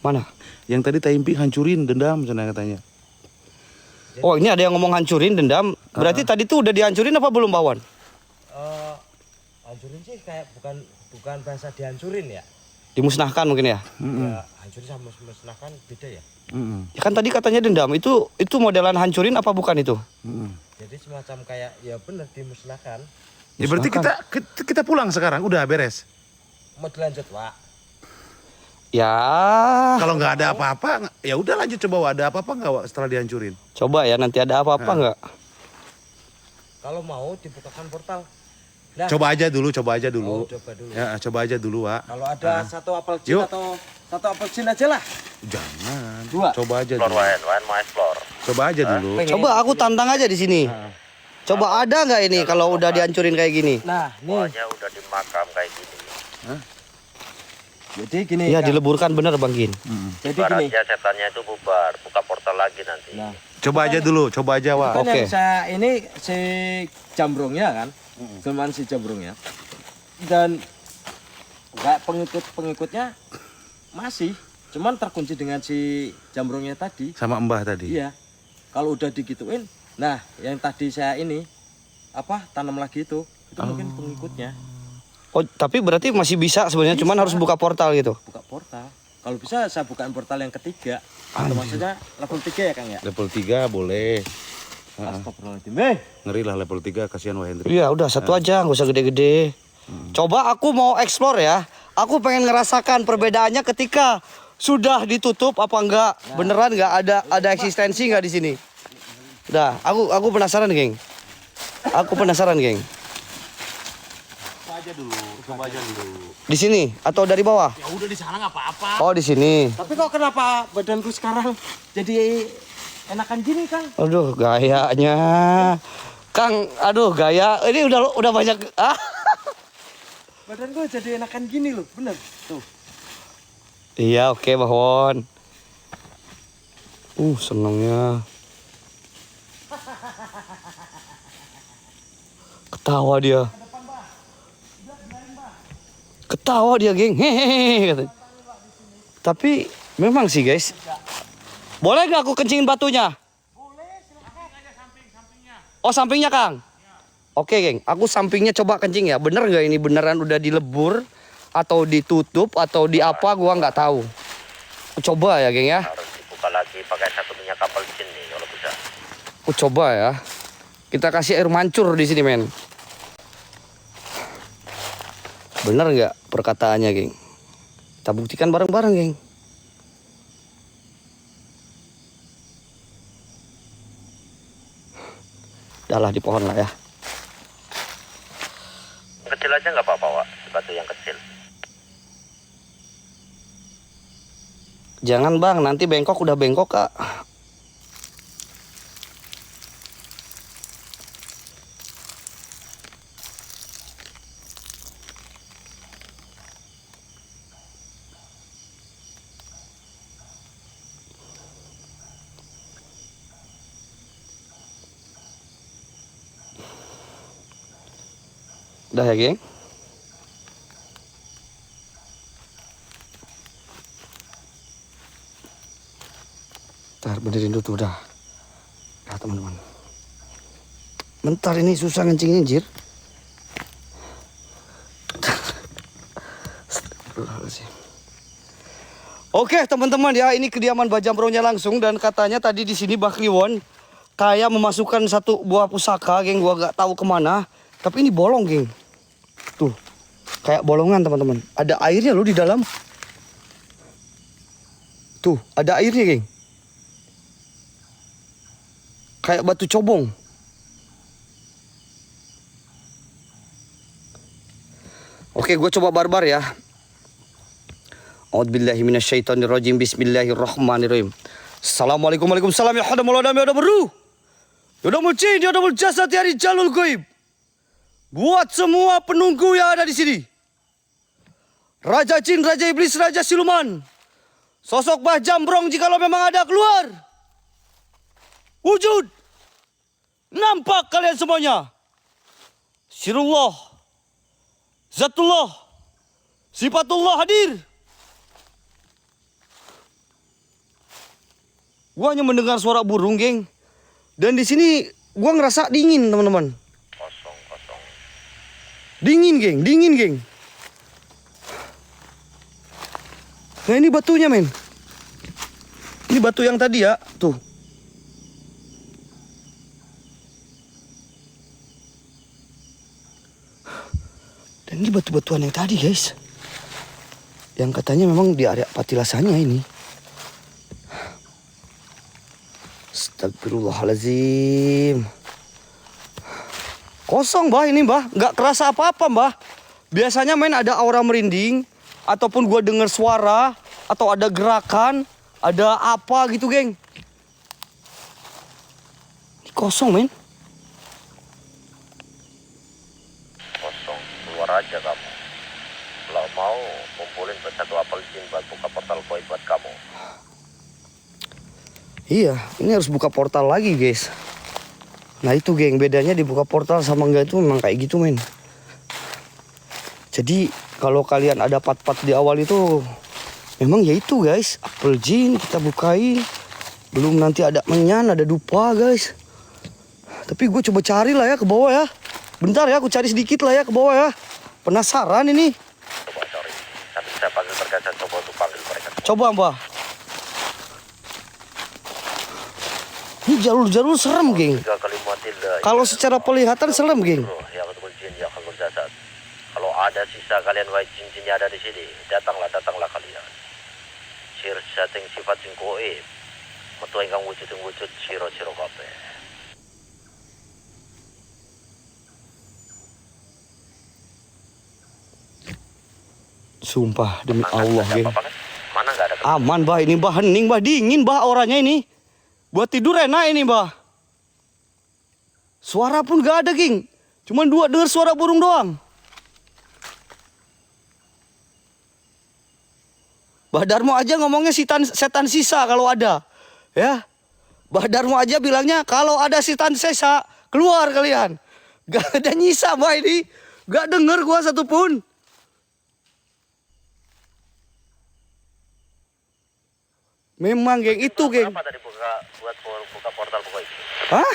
Mana? Yang tadi Taimpi hancurin dendam sana katanya. Oh, ini ada yang ngomong hancurin dendam. Berarti tadi tuh udah dihancurin apa belum, Bawan? Hancurin sih kayak bukan bahasa dihancurin ya. Dimusnahkan mungkin ya? Ya, hancurin sama musnahkan beda ya. Ya kan tadi katanya dendam. Itu modelan hancurin apa bukan itu? Jadi semacam kayak ya bener dimusnahkan. Ya berarti kita pulang sekarang, udah beres. Mau dilanjut, Pak. Ya. Kalau nggak ada apa-apa, ya udah lanjut coba. Ada apa-apa nggak Wak, setelah dihancurin? Coba ya nanti ada apa-apa nggak? Kalau mau dibukakan portal. Nah, Coba aja dulu. oh, coba dulu. Ya, coba aja dulu, Wak. Kalau ada satu apel jin Yuk. atau satu apel jin aja lah. Jangan. Dua. Coba aja Explore, dulu. Wayan mau explore. Coba aja dulu. Pengen. Coba aku tantang aja di sini. Coba ada nggak ini kalau udah dihancurin kayak gini? Nah, nih. Semuanya udah di makam kayak gini. Jadi gini. Iya Kang. dileburkan bener Bang Gin. Jadi gini. Ibaratnya setannya itu bubar, buka portal lagi nanti. Nah, Coba aja dulu, coba aja, Wak. kan Oke. yang saya ini si jambrongnya kan. Cuman si jambrongnya. Dan enggak pengikutnya masih. Cuman terkunci dengan si jambrongnya tadi. Sama Mbah tadi. Iya. Kalau udah digituin, nah yang tadi saya ini tanam lagi itu mungkin pengikutnya Oh tapi berarti masih bisa sebenarnya, cuman harus buka portal gitu. buka portal. Kalau bisa saya bukain portal yang ketiga. Atau maksudnya level 3 ya Kang ya? Level 3 boleh. Astagfirullahaladzim. Ngeri lah level 3, kasihan Wah Hendrik. Iya udah satu aja, nggak usah gede-gede. Coba aku mau explore ya. Aku pengen ngerasakan perbedaannya ketika sudah ditutup apa enggak, beneran nggak ada eksistensi nggak di sini. Udah, aku penasaran geng. Aku penasaran geng. Coba aja dulu. Di sini atau dari bawah? Ya udah di sana nggak apa-apa. Oh di sini. Tapi kok kenapa badanku sekarang jadi enakan gini Kang? Aduh gayanya, Kang. Aduh gaya. Ini udah banyak. Badanku jadi enakan gini loh, bener. Tuh. Iya oke Bahwon. Senangnya. Ketawa dia. Ketawa dia geng. Hehehe katanya. Tapi memang sih guys. Boleh nggak aku kencingin batunya? Boleh, silakan aja sampingnya. Oh sampingnya Kang? Oke geng, aku sampingnya coba kencing ya. Bener nggak ini beneran udah dilebur atau ditutup atau di apa gua nggak tahu. Coba ya geng ya. Harus dibuka lagi pakai satu minyak kapal jin nih kalau bisa. Aku coba ya. Kita kasih air mancur di sini men. Bener nggak perkataannya geng? Kita buktikan bareng-bareng geng. Udah lah di pohon lah ya. Kecil aja nggak apa-apa, Wak. Di batu yang kecil. Jangan bang, nanti bengkok udah bengkok kak. Udah ya geng. Bentar benerin dulu tuh udah. Nah teman-teman. Bentar ini susah ngencingnya anjir. Oke teman-teman ya, ini kediaman Mbah Jambrongnya langsung, dan katanya tadi di sini Mbah Kliwon kayak memasukkan satu buah pusaka, geng, gua gak tahu kemana, tapi ini bolong, geng. Tuh, kayak bolongan teman-teman. Ada airnya loh di dalam. Tuh, ada airnya, geng. Kayak batu cobong. Oke, gue coba barbar ya. A'udzubillahi minasyaitonirrajim. Bismillahirrahmanirrahim. Assalamualaikum waalaikumsalam ya hadamul adam ya hadamul ruh. Ya hadamul jin ya hadamul jasad ya rijalul ghaib. Buat semua penunggu yang ada di sini. Raja jin, raja iblis, raja siluman. Sosok Mbah Jambrong jikalau memang ada keluar. Wujud. Nampak kalian semuanya. Sirullah. Zatullah. Sifatullah hadir. Gua hanya mendengar suara burung, geng. Dan di sini gua ngerasa dingin, teman-teman. Kosong. Dingin, geng. Nah, ini batunya, men. Ini batu yang tadi ya, tuh. Dan ini batu-batuan yang tadi, guys. Yang katanya memang di area patilasanya ini. Astagfirullahaladzim. Kosong, Mbah, ini, Mbah. Nggak kerasa apa-apa, Mbah. Biasanya, men, ada aura merinding. Ataupun gua dengar suara. Atau ada gerakan. Ada apa gitu, geng. Ini kosong, men. Kosong, keluar aja kamu. Kalau mau, kumpulin satu apel jin buat buka portal koi buat kamu. Iya, ini harus buka portal lagi, guys. Nah itu, geng, bedanya dibuka portal sama enggak itu memang kayak gitu, men. Jadi kalau kalian ada part-part di awal itu, memang ya itu, guys. Apel jin kita bukain. Belum nanti ada menyan, ada dupa, guys. Tapi gue coba cari lah ya ke bawah ya. Bentar ya, aku cari sedikit lah ya ke bawah ya. Penasaran ini. Coba cari. Nanti saya panggil terkait, coba untuk panggil mereka. Coba, Mbah. Ini jalur-jalur serem, geng. 3 kali mati lah. Kalau secara penglihatan serem, geng. Ya betul jin ya kalau jasad. Kalau ada sisa kalian wahai jin-jin yang ada di sini, datanglah kalian. Sir setting sifat sing goib. Metu ingkang wujud sira-sira kabeh. Sumpah demi Allah, geng. Mana enggak ada Aman, Mbah. Ini, Mbah, hening, Mbah. Dingin, Mbah, orangnya ini. Buat tidur enak ini, Mbah. Suara pun gak ada, geng. Cuman dengar suara burung doang. Mbah Darmo aja ngomongnya setan sisa kalau ada. Ya. Mbah Darmo aja bilangnya kalau ada setan sisa, keluar kalian. Gak ada nyisa, Mbah, ini. Gak denger gua satupun. Memang, geng, itu, geng. Apa tadi buat buka portal koi? Hah?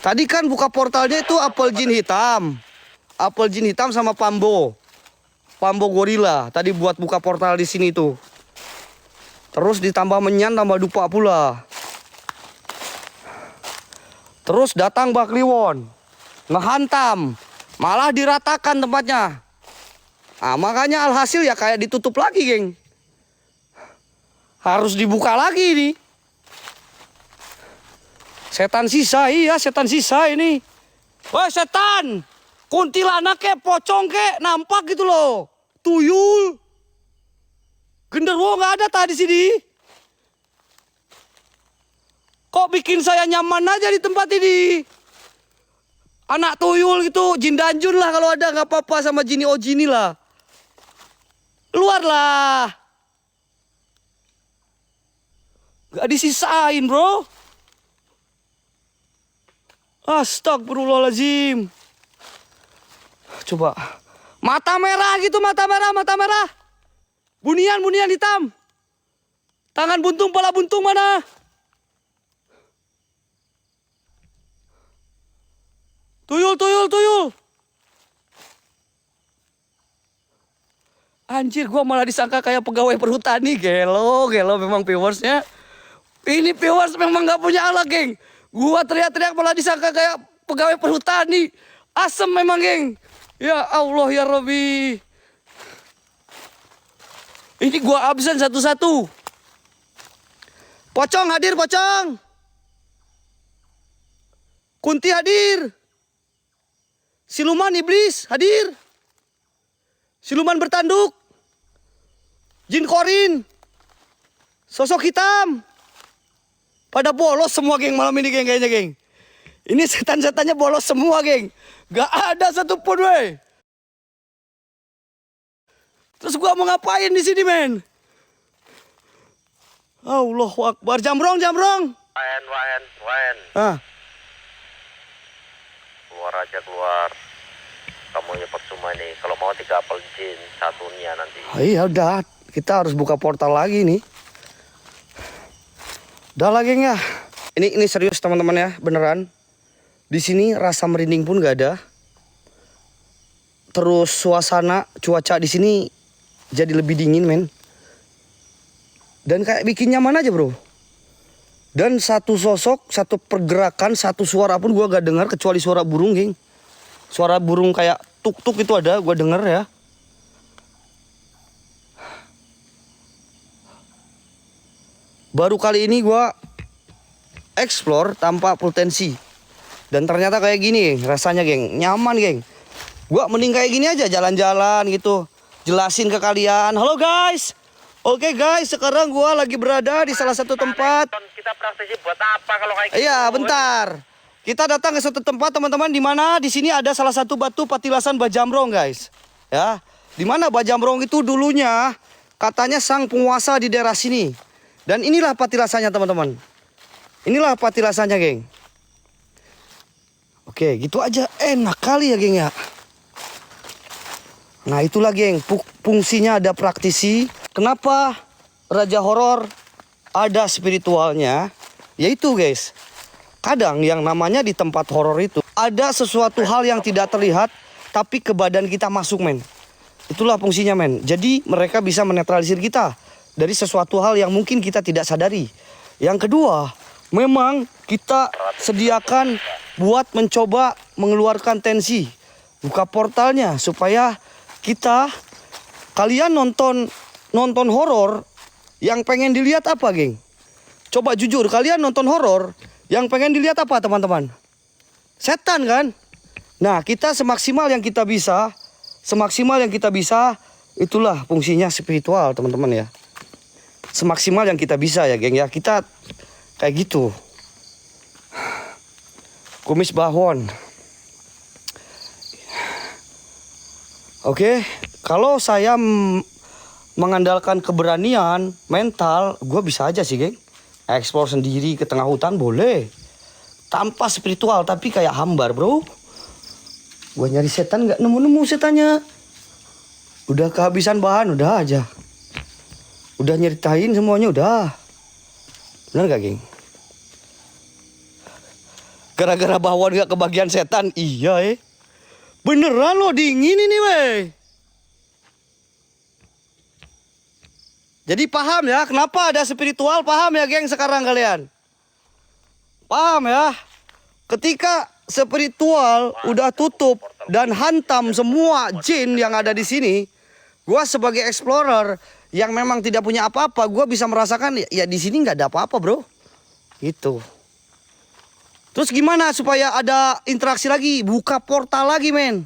Tadi kan buka portalnya itu apel jin hitam. Apel jin hitam sama Pambo. Pambo gorila. Tadi buat buka portal di sini tuh. Terus ditambah menyan, tambah dupa pula. Terus datang Mbah Kliwon. Ngehantam. Malah diratakan tempatnya. Ah, makanya alhasil ya kayak ditutup lagi, geng. Harus dibuka lagi nih. Setan sisa, iya setan sisa ini. Woi setan, kuntilanak ke, pocong ke, nampak gitu loh. Tuyul. Genderuwo nggak ada tadi sini. Kok bikin saya nyaman aja di tempat ini. Anak tuyul gitu, jin danjun lah kalau ada, nggak apa-apa sama jini ojini lah. Keluarlah. Gak disisain, bro. Astagfirullahaladzim. Coba. Mata merah gitu, mata merah. Bunian hitam. Tangan buntung, pala buntung mana? Tuyul. Anjir, gua malah disangka kayak pegawai perhutani. Gelo memang viewersnya. Ini viewers memang gak punya alat, geng. Gua teriak-teriak malah disangka kayak pegawai perhutani. Asem memang, geng. Ya Allah ya Rabbi. Ini gua absen satu-satu. Pocong hadir, Pocong. Kunti hadir. Siluman iblis hadir. Siluman bertanduk. Jin korin. Sosok hitam. Pada bolos semua, geng, malam ini, geng, kayaknya, geng. Ini setan-setannya bolos semua, geng. Gak ada satupun, weh. Terus gua mau ngapain di sini, men? Allahu Akbar. Jamrong. Wen. Ah, Keluar aja, keluar. Kamu ya percuma nih. Kalau mau 3 apel jin, satunya nanti. iya udah. Kita harus buka portal lagi nih. Udah lah, geng, ya. Ini serius, teman-teman, ya, beneran. Di sini rasa merinding pun gak ada. Terus suasana, cuaca di sini jadi lebih dingin, men. Dan kayak bikin nyaman aja, bro. Dan satu sosok, satu pergerakan, satu suara pun gua gak dengar kecuali suara burung, geng. Suara burung kayak tuk-tuk itu ada, gua denger, ya. Baru kali ini gua explore tanpa potensi. Dan ternyata kayak gini rasanya, geng. Nyaman, geng. Gua mending kayak gini aja, jalan-jalan gitu. Jelasin ke kalian. Halo, guys. Oke, guys, sekarang gua lagi berada di salah satu tempat. Kita praktisi buat apa kalau kayak gitu? Iya, bentar. Kita datang ke suatu tempat, teman-teman, di mana di sini ada salah satu batu patilasan Bajamrong, guys. Ya. Di mana Bajamrong itu dulunya katanya sang penguasa di daerah sini. Dan inilah patilasannya, teman-teman. Inilah patilasannya, geng. Oke, gitu aja enak kali ya, geng, ya. Nah, itulah, geng, fungsinya ada praktisi. Kenapa Raja Horor ada spiritualnya? Yaitu, guys, kadang yang namanya di tempat horor itu ada sesuatu hal yang tidak terlihat tapi ke badan kita masuk, men. Itulah fungsinya, men. Jadi mereka bisa menetralisir kita dari sesuatu hal yang mungkin kita tidak sadari. Yang kedua, memang kita sediakan buat mencoba mengeluarkan tensi. Buka portalnya supaya kalian nonton horor yang pengen dilihat apa, geng? Coba jujur, kalian nonton horor yang pengen dilihat apa, teman-teman? Setan, kan? Nah, kita semaksimal yang kita bisa, itulah fungsinya spiritual, teman-teman, ya. Semaksimal yang kita bisa, ya, geng, ya. Kita kayak gitu. Kumis Bahon. Oke, kalau saya mengandalkan keberanian, mental, gue bisa aja sih, geng. Eksplor sendiri ke tengah hutan boleh. Tanpa spiritual, tapi kayak hambar, bro. Gue nyari setan gak nemu-nemu setannya. Udah kehabisan bahan, udah aja. Udah nyeritain semuanya, udah. Bener gak, geng? Gara-gara Bahwan gak kebagian setan, iya, beneran loh, dingin ini, weh. Jadi paham ya kenapa ada spiritual, paham ya, geng, sekarang kalian? Paham ya? Ketika spiritual udah tutup dan hantam semua jin yang ada di sini, gua sebagai explorer yang memang tidak punya apa-apa, gua bisa merasakan ya di sini nggak ada apa-apa, bro. Gitu. Terus gimana supaya ada interaksi lagi? Buka portal lagi, men.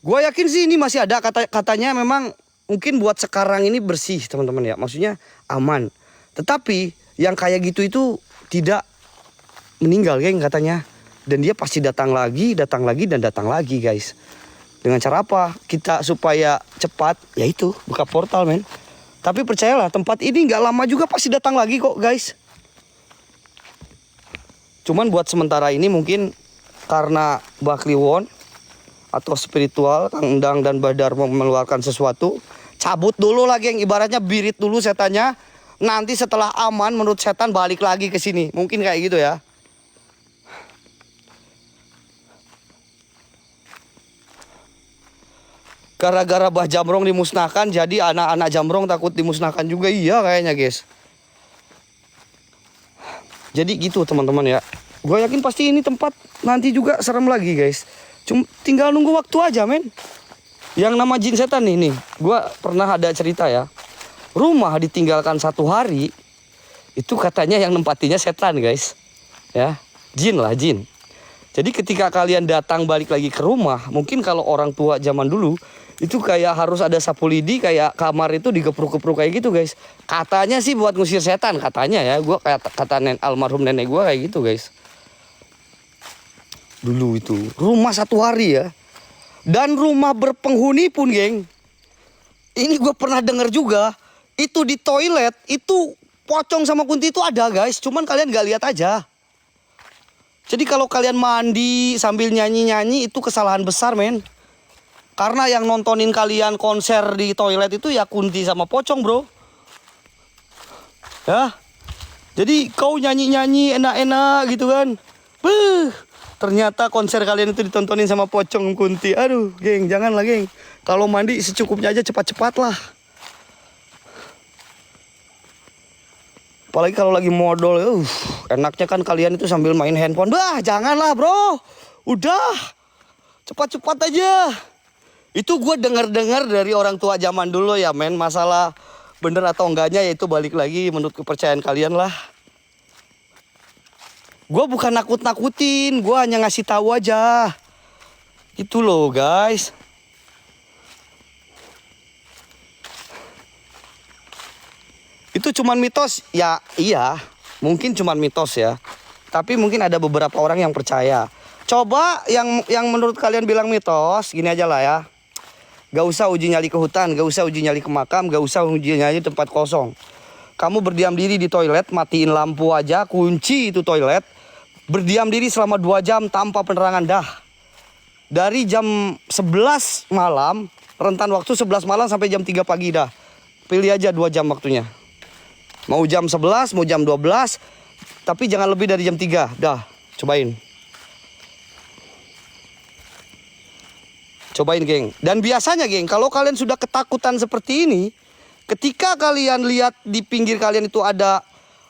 Gua yakin sih ini masih ada, katanya memang mungkin buat sekarang ini bersih, teman-teman, ya. Maksudnya aman. Tetapi yang kayak gitu itu tidak meninggal, geng, katanya. Dan dia pasti datang lagi, dan datang lagi, guys. Dengan cara apa? Kita supaya cepat, yaitu buka portal, men. Tapi percayalah, tempat ini nggak lama juga pasti datang lagi kok, guys. Cuman buat sementara ini mungkin karena Bakliwon atau spiritual, Kang Endang dan Badar mau mengeluarkan sesuatu, cabut dulu lagi, yang ibaratnya birit dulu setannya. Nanti setelah aman menurut setan balik lagi ke sini. Mungkin kayak gitu, ya. Gara-gara Bah Jamrong dimusnahkan, jadi anak-anak Jamrong takut dimusnahkan juga. Iya kayaknya, guys. Jadi gitu, teman-teman, ya. Gue yakin pasti ini tempat nanti juga serem lagi, guys. Cuma tinggal nunggu waktu aja, men. Yang nama jin setan nih. Gue pernah ada cerita, ya. rumah ditinggalkan 1 hari, itu katanya yang nempatinya setan guys. Ya, jin lah, jin. Jadi ketika kalian datang balik lagi ke rumah, mungkin kalau orang tua zaman dulu, itu kayak harus ada sapu lidi, kayak kamar itu digepruk-gepruk kayak gitu guys. Katanya sih buat ngusir setan, katanya ya. Gua kayak kata almarhum nenek gua kayak gitu guys. Dulu itu, rumah 1 hari ya. Dan rumah berpenghuni pun geng. Ini gue pernah dengar juga, itu di toilet, itu pocong sama kunti itu ada guys. Cuman kalian gak lihat aja. Jadi kalau kalian mandi sambil nyanyi-nyanyi itu kesalahan besar men. Karena yang nontonin kalian konser di toilet itu ya kunti sama pocong bro. Ya. Jadi kau nyanyi-nyanyi enak-enak gitu kan. Beuh. Ternyata konser kalian itu ditontonin sama pocong kunti. Aduh geng, janganlah geng. Kalau mandi secukupnya aja, cepat-cepat lah. Apalagi kalau lagi modal, enaknya kan kalian itu sambil main handphone. Bah, janganlah bro. Udah, cepat-cepat aja. Itu gue dengar-dengar dari orang tua zaman dulu ya men. Masalah bener atau enggaknya ya itu balik lagi menurut kepercayaan kalian lah. Gue bukan nakut-nakutin, gue hanya ngasih tahu aja. Itu loh guys. Itu cuman mitos, ya iya, mungkin cuman mitos ya. Tapi mungkin ada beberapa orang yang percaya. Coba yang menurut kalian bilang mitos, gini aja lah ya. Gak usah uji nyali ke hutan, gak usah uji nyali ke makam, gak usah uji nyali tempat kosong. Kamu berdiam diri di toilet, matiin lampu aja, kunci itu toilet. Berdiam diri selama 2 jam tanpa penerangan dah. Dari jam 11 malam, rentan waktu 11 malam sampai jam 3 pagi dah. Pilih aja 2 jam waktunya. Mau jam 11, mau jam 12, tapi jangan lebih dari jam 3. Dah, cobain. Cobain, geng. Dan biasanya, geng, kalau kalian sudah ketakutan seperti ini, ketika kalian lihat di pinggir kalian itu ada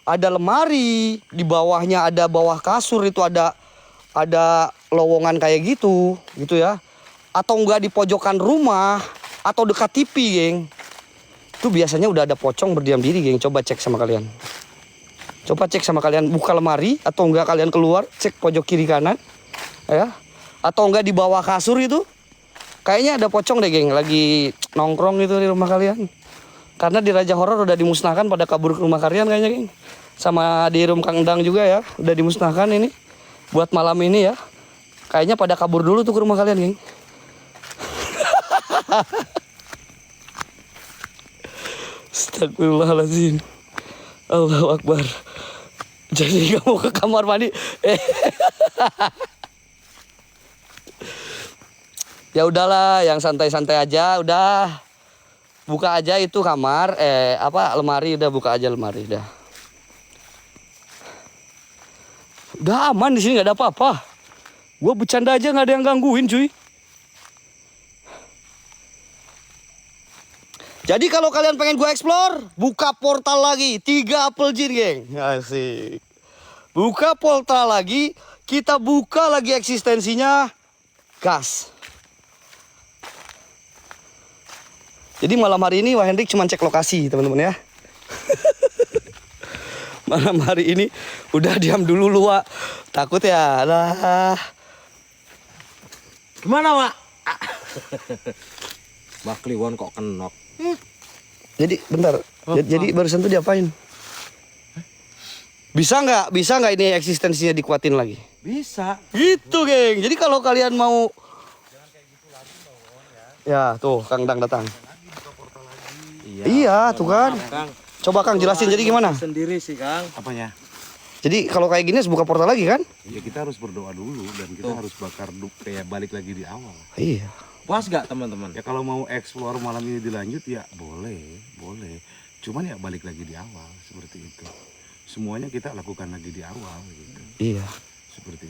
lemari, di bawahnya ada bawah kasur itu ada lowongan kayak gitu ya. Atau enggak di pojokan rumah, atau dekat TV, geng. Itu biasanya udah ada pocong berdiam diri, geng. Coba cek sama kalian. Coba cek sama kalian, buka lemari atau enggak kalian keluar, cek pojok kiri kanan, ya. Atau enggak di bawah kasur itu. Kayaknya ada pocong deh, geng, lagi nongkrong gitu di rumah kalian. Karena di Raja Horor udah dimusnahkan, pada kabur ke rumah kalian kayaknya, geng. Sama di room Kang Endang juga ya, udah dimusnahkan ini. Buat malam ini ya. Kayaknya pada kabur dulu tuh ke rumah kalian, geng. Astagfirullahaladzim. Allahu Akbar. Jadi kamu ke kamar mandi. Ya udahlah, yang santai-santai aja. Udah buka aja itu kamar. Lemari. Udah buka aja lemari. Udah aman di sini, nggak ada apa-apa. Gua bercanda aja, nggak ada yang gangguin, cuy. Jadi kalau kalian pengen gue explore, buka portal lagi. 3 apel jin, geng. Asik. Buka portal lagi, kita buka lagi eksistensinya gas. Jadi malam hari ini Wah Hendrik cuma cek lokasi, teman-teman ya. Malam hari ini udah diam dulu lu, Wak. Takut ya lah. Gimana, Wak? Mbak Kliwon kok kenok. Jadi bentar, jadi barusan tuh diapain? Bisa nggak ini eksistensinya dikuatin lagi? Bisa. Gitu, geng. Jadi kalau kalian mau, ya tuh Kang Dang datang. Iya tuh kan. Kang. Coba Kang jelasin jadi gimana? Sendiri sih, Kang. Apanya? Jadi kalau kayak gini harus buka portal lagi kan? Ya kita harus berdoa dulu dan kita harus bakar kayak balik lagi di awal. Iya. Puas gak teman-teman? Ya kalau mau explore malam ini dilanjut ya boleh. Cuman ya balik lagi di awal seperti itu. Semuanya kita lakukan lagi di awal gitu. Iya. Seperti